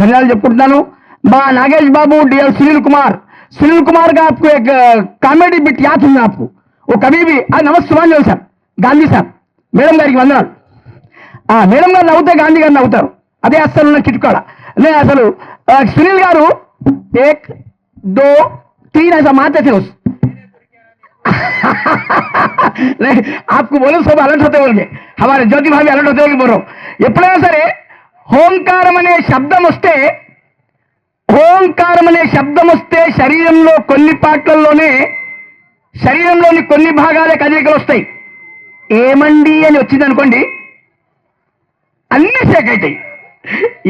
धन्यवाद చెప్పుకుంటున్నాను। बा नागेश बाबू डियर सुनील कुमार का आपको एक कॉमेडी बिट याद है आपको? वो कभी भी नमस्कार सर गांधी साहब మేడం గారికి వందనాలు। మేడం గారు నవ్వుతే గాంధీ గారు నవ్వుతారు, అదే అసలు ఉన్న కిటుకాడ। నేను అసలు సునీల్ గారు 1 2 3 ऐसा मारते थे उस नहीं आपको बोलो सब अलर्ट होते बोल के, हमारे ज्योति भाभी अलर्ट होते बोल बोलो। ఎప్పుడైనా సరే ఓంకారం అనే శబ్దం వస్తే శరీరంలో కొన్ని పార్ట్లలోనే శరీరంలోని కొన్ని భాగాలే కదలికలు వస్తాయి। ఏమండి అని వచ్చింది అనుకోండి అన్ని షేక్ అవుతాయి।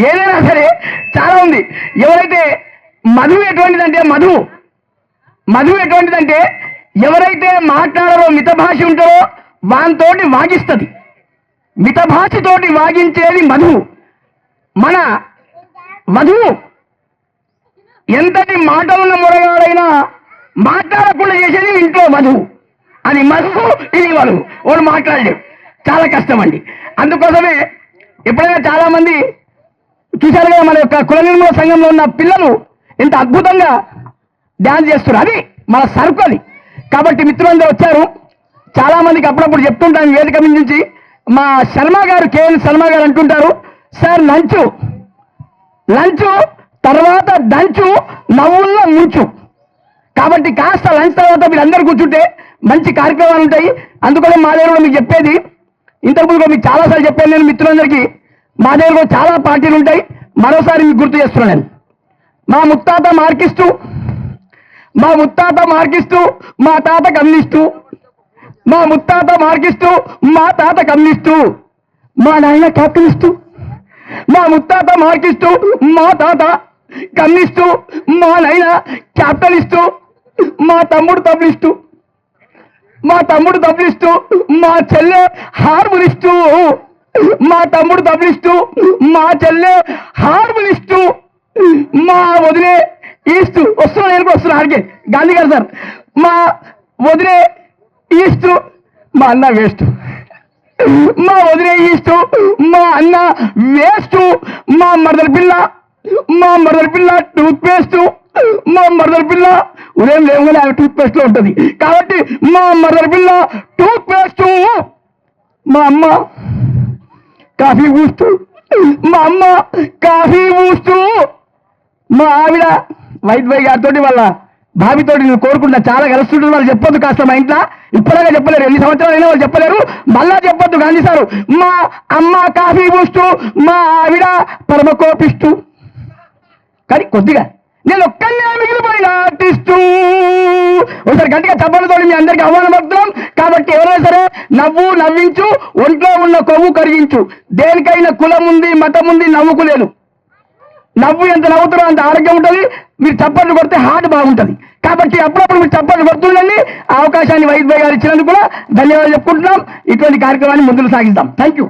ఏదైనా సరే చాలా ఉంది। ఎవరైతే మధువు ఎటువంటిదంటే ఎవరైతే మాట్లాడారో మితభాష ఉంటారో వానితోటి వాగిస్తుంది। మితభాషతోటి వాగించేది మధువు। మన మధువు ఎంతటి మాటలున్న మురగాడైనా మాట్లాడకుండా చేసేది ఇంట్లో మధువు। అది మధువు, ఇది మధువు, వాడు మాట్లాడలేడు, చాలా కష్టం అండి। అందుకోసమే ఎప్పుడైనా చాలా మంది చూశారు కదా మన యొక్క కుల నిర్మూలన సంఘంలో ఉన్న పిల్లలు ఎంత అద్భుతంగా డ్యాన్స్ చేస్తున్నారు, అది మన సరుకు అది। కాబట్టి మిత్రులందరూ వచ్చారు, చాలా మందికి అప్పుడప్పుడు చెప్తుంటాను వేదిక మీద నుంచి। మా కేఎన్ శర్మ గారు అంటుంటారు, సార్ లంచ్ తర్వాత దంచు నవ్వుల్లో ముంచు। కాబట్టి కాస్త లంచ్ తర్వాత మీరు అందరు కూర్చుంటే మంచి కార్యక్రమాలు ఉంటాయి। అందుకని మా దగ్గర కూడా మీకు చెప్పేది, ఇంతకుముందు మీకు చాలాసార్లు చెప్పాను నేను మిత్రులందరికీ, మా దగ్గర కూడా చాలా పార్టీలు ఉంటాయి। మరోసారి మీకు గుర్తు చేస్తున్నాను నేను, మా ముత్తాత మార్కిస్టు, మా తాత కమ్యూనిస్టు, మా ముత్తాత మార్కిస్టు, మా తాత కమ్యూనిస్టు, మా నాయన క్యాపిటలిస్టు, మా ముత్తాత మార్కిస్టు, మా తాత కమ్యూనిస్టు, మా నాయన క్యాపిటలిస్టు, మా తమ్ముడు తబలిస్టు, మా చెల్లె హార్మోనిస్టు, మా తమ్ముడు తబలిస్టు, మా చెల్లె హార్మోనిస్టు, మా వదిలే ఈస్టు వస్తున్నా నేను వస్తున్నా అడిగే గాంధీ గారు సార్, మా వదిలే ఈస్టు, మా అన్న వేస్ట్, మా వదిలే ఈస్టు, మా అన్న వేస్ట్, మా మరదల పిల్ల టూత్ పేస్ట్, మా మరదల పిల్ల ఉదయం లేవుగానే ఆమె టూత్ పేస్ట్ లో ఉంటుంది కాబట్టి మా మరదల పిల్ల టూత్ పేస్ట్, మా అమ్మ కాఫీ బూస్ట్, మా ఆవిడ వైద్య గారితో వాళ్ళ భావితోటి నేను కోరుకుంటున్నా, చాలా కలుస్తుంటుంది, వాళ్ళు చెప్పొద్దు కాస్త మా ఇంట్లో, ఇప్పటిగా చెప్పలేరు, ఎన్ని సంవత్సరాలు అయినా వాళ్ళు చెప్పలేరు, మళ్ళా చెప్పొద్దు గాంధీ సారు, మా అమ్మ కాఫీ బూస్టు, మా ఆవిడ పరమకోపిస్టు, కానీ కొద్దిగా నేను ఒక్కనే మిగిలిపోయిన ఆర్టిస్టు। ఒకసారి గట్టిగా చప్పలతో మీ అందరికీ ఆహ్వానపడుతున్నాం। కాబట్టి ఎవరైనా సరే నవ్వించు, ఒంట్లో ఉన్న కొవ్వు కరిగించు। దేనికైనా కులం ఉంది, మతం ఉంది, నవ్వుకు లేదు। నవ్వు ఎంత నవ్వుతారో అంత ఆరోగ్యం ఉంటుంది, మీరు చప్పట్లు కొడితే హార్ట్ బాగుంటుంది। కాబట్టి అప్పుడప్పుడు మీరు చప్పట్లు కొడుతుండండి। ఆ అవకాశాన్ని వైద్య గారు ఇచ్చినందుకు కూడా ధన్యవాదాలు చెప్పుకుంటున్నాం। ఇటువంటి కార్యక్రమాన్ని ముందుకు సాగిద్దాం। Thank you.